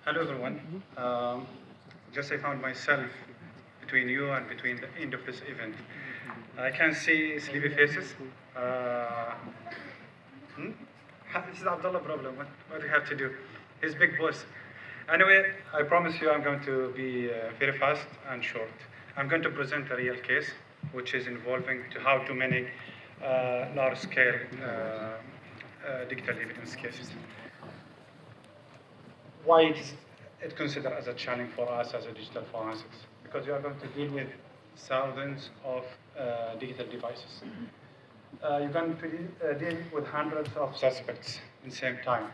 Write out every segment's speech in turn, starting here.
Hello everyone. Just I found myself between you and between the end of this event. I can see sleepy faces. Hmm? This is Abdullah problem. What do you have to do? He's big boss. Anyway, I promise you I'm going to be very fast and short. I'm going to present a real case which is involving to how to manage large-scale digital evidence cases. Why it considered as a challenge for us as a digital forensics? Because you are going to deal with thousands of digital devices. You're going to deal with hundreds of suspects in the same time.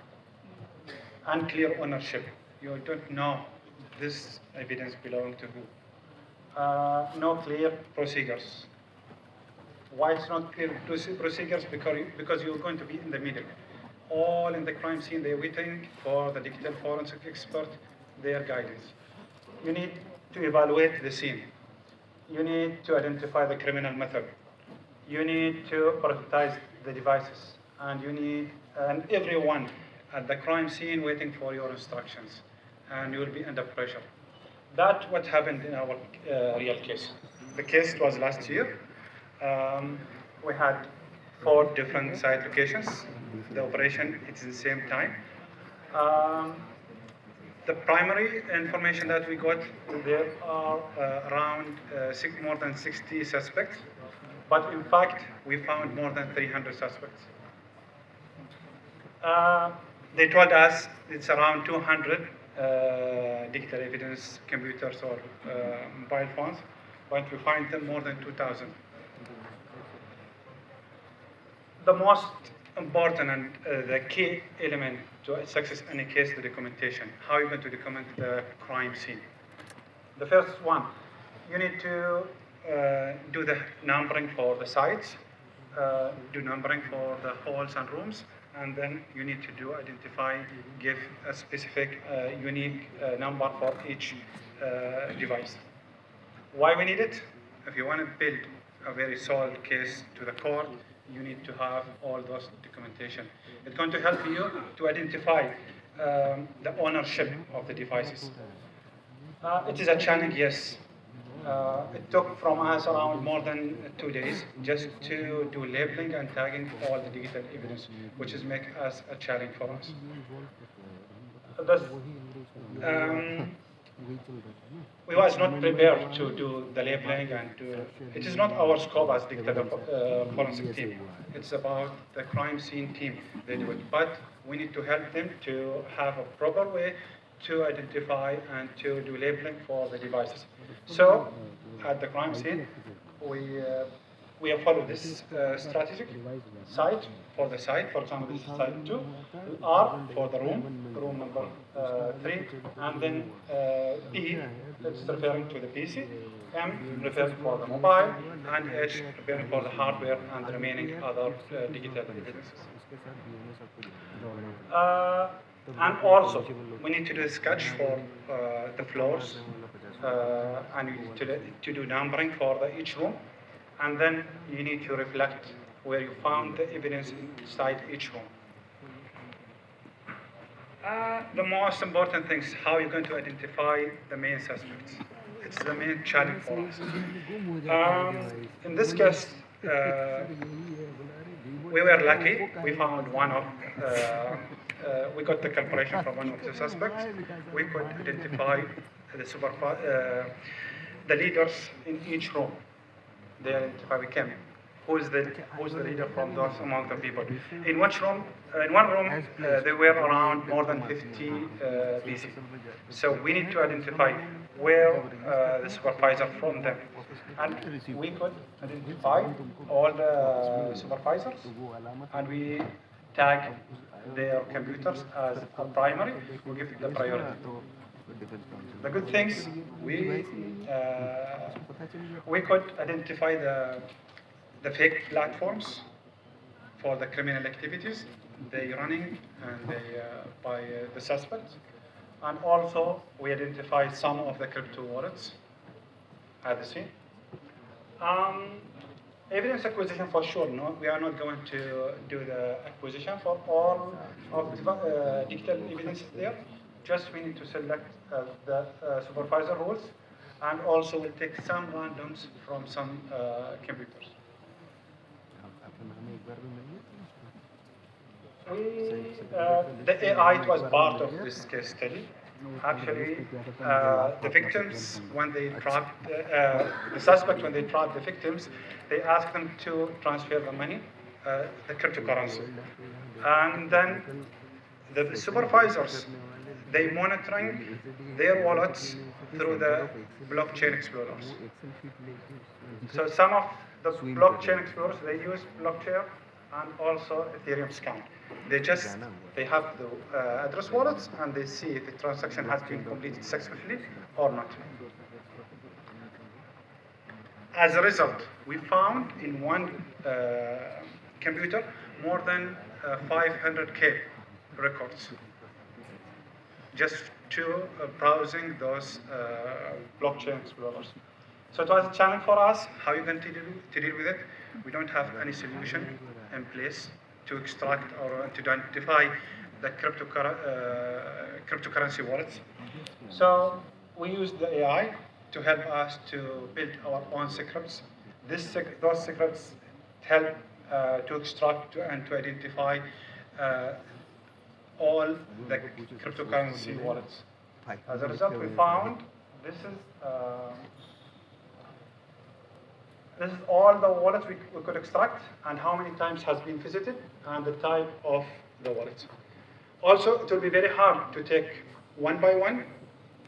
Unclear ownership. You don't know this evidence belongs to who. No clear procedures. Why it's not clear procedures? Because you're going to be in the middle. All in the crime scene, they're waiting for the digital forensic expert, their guidance. You need to evaluate the scene. You need to identify the criminal method. You need to prioritize the devices. And everyone at the crime scene waiting for your instructions. And you will be under pressure. That's what happened in our real case. The case was last year. We had 4 different site locations. The operation is in the same time. The primary information that we got, there are around more than 60 suspects, but in fact, we found more than 300 suspects. They told us it's around 200 digital evidence computers or mobile phones, but we find them more than 2,000. The most important and the key element to success in any case, the documentation. How are you going to document the crime scene? The first one, you need to do the numbering for the sites, do numbering for the halls and rooms, and then you need to give a specific unique number for each device. Why we need it? If you want to build a very solid case to the court, you need to have all those documentation. It's going to help you to identify the ownership of the devices. It is a challenge, yes. It took from us around more than 2 days just to do labeling and tagging all the digital evidence, which is make us a challenge for us. We was not prepared to do the labeling it is not our scope as digital forensic team. It's about the crime scene team. They do it, but we need to help them to have a proper way to identify and to do labeling for the devices. So at the crime scene, we have followed this strategic site for the site. For example, this is site 2, R for the room number 3, and then P, it's referring to the PC, M referring for the mobile, and H referring for the hardware and the remaining other digital evidences. And also, we need to do a sketch for the floors, and you need to do numbering for each room, and then you need to reflect where you found the evidence inside each room. The most important thing is how you're going to identify the main suspects. It's the main challenge for us. In this case, we were lucky. We found we got the cooperation from one of the suspects. We could identify the leaders in each room. They identify who's the leader from those among the people. In one room, there were around more than 50 PC. So we need to identify where the supervisor from them. And we could identify all the supervisors, and we tag their computers as a primary. We give the priority. The good things, we could identify the fake platforms for the criminal activities they running and by the suspects. And also, we identify some of the crypto wallets at the scene. Evidence acquisition for sure, no, we are not going to do the acquisition for all of the digital evidence there. just we need to select the supervisor roles, and also we'll take some randoms from some computers. The AI was part of this case study. Actually, the victims, when they trapped, the suspect, when they trapped the victims, they asked them to transfer the money, the cryptocurrency. And then the supervisors, they monitoring their wallets through the blockchain explorers. So some of the blockchain explorers, they use blockchain and also Ethereum scan. They have the address wallets and they see if the transaction has been completed successfully or not. As a result, we found in one computer more than 500K records just to browsing those blockchain explorers. So it was a challenge for us. How are you going to deal with it? We don't have any solution in place to extract or to identify the cryptocurrency wallets. So we used the AI to help us to build our own secrets. Those secrets help to extract and to identify all the cryptocurrency wallets. As a result, we found this is all the wallets we could extract and how many times has been visited and the type of the wallet. Also, it will be very hard to take one by one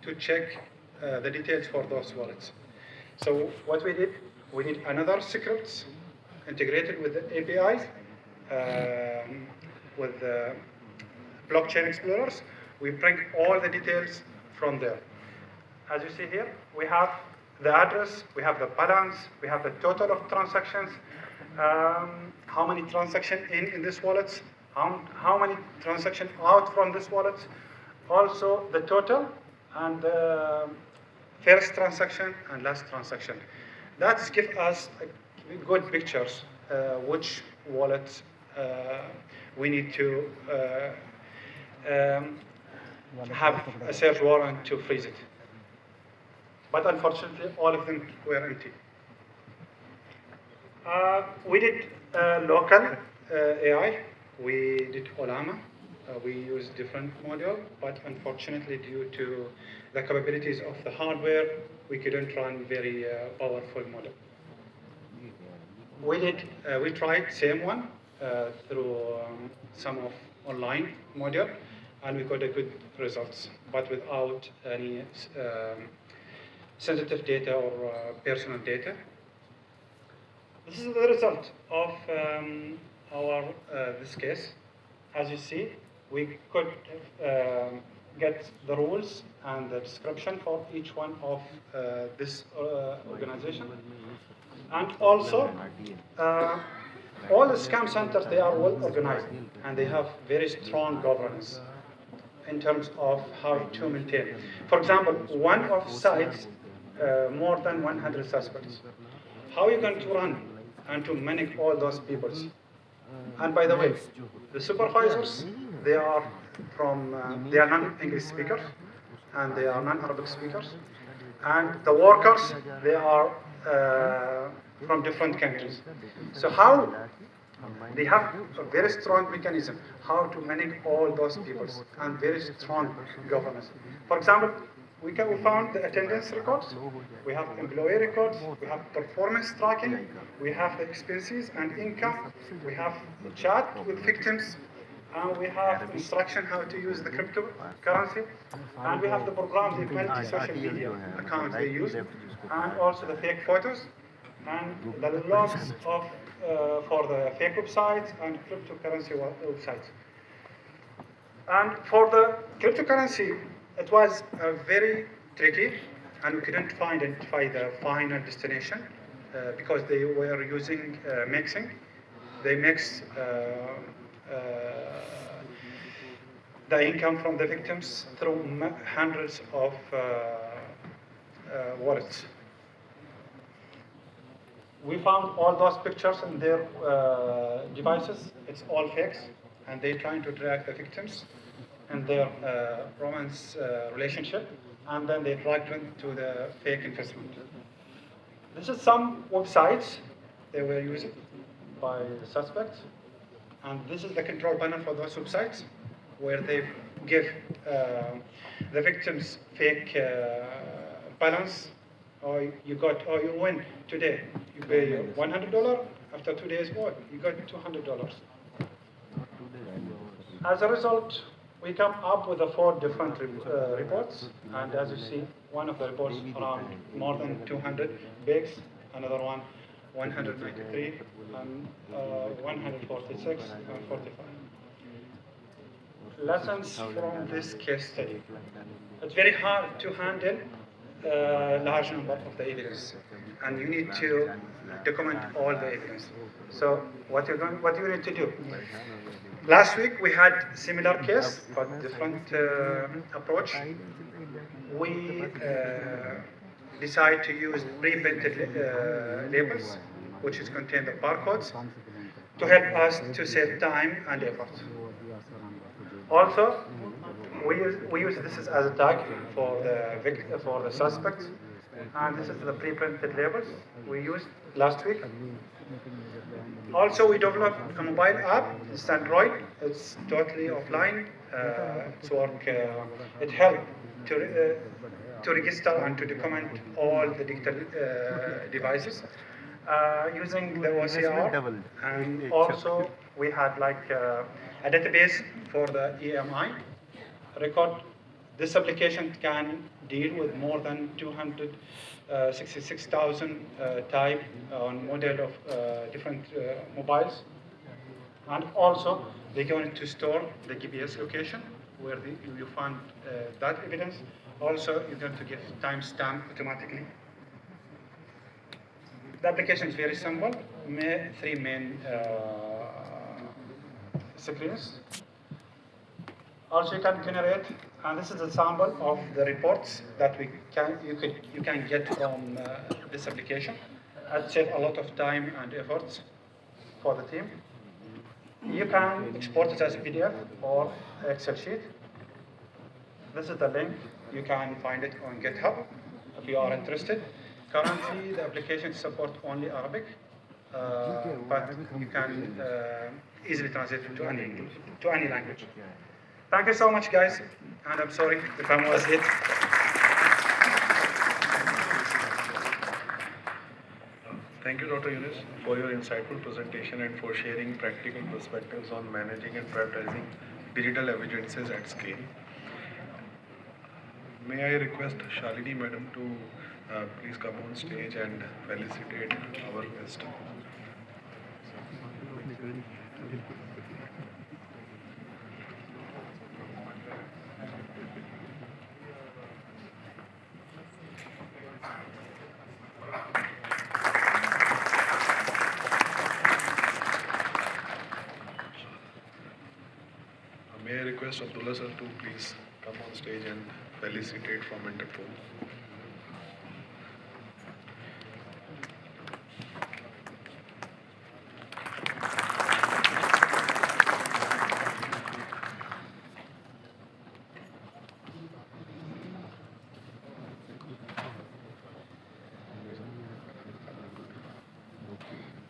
to check the details for those wallets. So what we did another secrets integrated with the APIs, with the blockchain explorers. We bring all the details from there. As you see here, we have the address, we have the balance, we have the total of transactions, how many transactions in this wallet, how many transactions out from this wallet, also the total and the first transaction and last transaction. That gives us good pictures which wallets we need to have a search warrant to freeze it. But unfortunately, all of them were empty. We did local AI. We did Olama. We used different module, but unfortunately, due to the capabilities of the hardware, we couldn't run very powerful model. We tried same one through some of online module, and we got a good results, but without any sensitive data or personal data. This is the result of our this case. As you see, we could get the rules and the description for each one of this organization. And also, all the scam centers, they are well organized and they have very strong governance in terms of how to maintain. For example, one of sites, more than 100 suspects. How are you going to run and to manage all those people? And by the way, the supervisors, they are non-English speakers and they are non-Arabic speakers. And the workers, they are from different countries. So how they have a very strong mechanism how to manage all those people and very strong governance. For example, we found the attendance records, we have employee records, we have performance tracking, we have the expenses and income, we have chat with victims, and we have instruction how to use the cryptocurrency, and we have the programs, the multi-social media accounts they use, and also the fake photos, and the logs of for the fake websites and cryptocurrency websites. And for the cryptocurrency, it was very tricky, and we couldn't identify the final destination because they were using mixing. They mix the income from the victims through hundreds of wallets. We found all those pictures in their devices. It's all fakes, and they're trying to track the victims. in their romance relationship, and then they dragged them to the fake investment. This is some websites they were used by the suspects, and this is the control panel for those websites where they give the victims fake balance. Or you win today. You pay $100. After 2 days, what? You got $200. As a result, we come up with the 4 different reports, and as you see, one of the reports around more than 200 bigs, another one 193, and 146 and 45. Lessons from this case study. It's very hard to handle large number of the evidence, and you need to document all the evidence. So what you need to do? Last week we had similar case, but different approach. We decide to use pre-printed labels, which is contain the barcodes, to help us to save time and effort. Also, we use this as a tag for the suspect, and this is the pre-printed labels we used last week. Also, we developed a mobile app. It's Android. It's totally offline. It helps to register and to document all the digital devices using the OCR. And also, we had like a database for the EMI record. This application can deal with more than 266,000 type on model of different mobiles. And also, they're going to store the GPS location where you find that evidence. Also, you're going to get timestamp automatically. The application is very simple. 3 main screens. Also, you can generate, and this is a sample of the reports that you can get from this application. It saves a lot of time and efforts for the team. You can export it as a PDF or Excel sheet. This is the link. You can find it on GitHub if you are interested. Currently, the application supports only Arabic, but you can easily translate it to any language. Thank you so much, guys, and I'm sorry the time was hit. Thank you, Dr. Yunus, for your insightful presentation and for sharing practical perspectives on managing and prioritizing digital evidences at scale. May I request Shalini Madam to please come on stage and felicitate our guest. May I request Abdullah sir to please come on stage and felicitate from Interpol.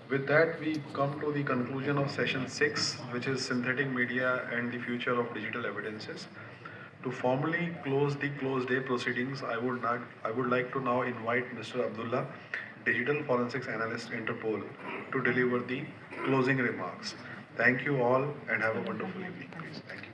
With that, we come to the conclusion of session 6, which is synthetic media and the future of digital evidences. To formally close the closed day proceedings, I would like to now invite Mr. Abdullah, Digital Forensics Analyst, Interpol, to deliver the closing remarks. Thank you all and have a wonderful evening, please. Thank you.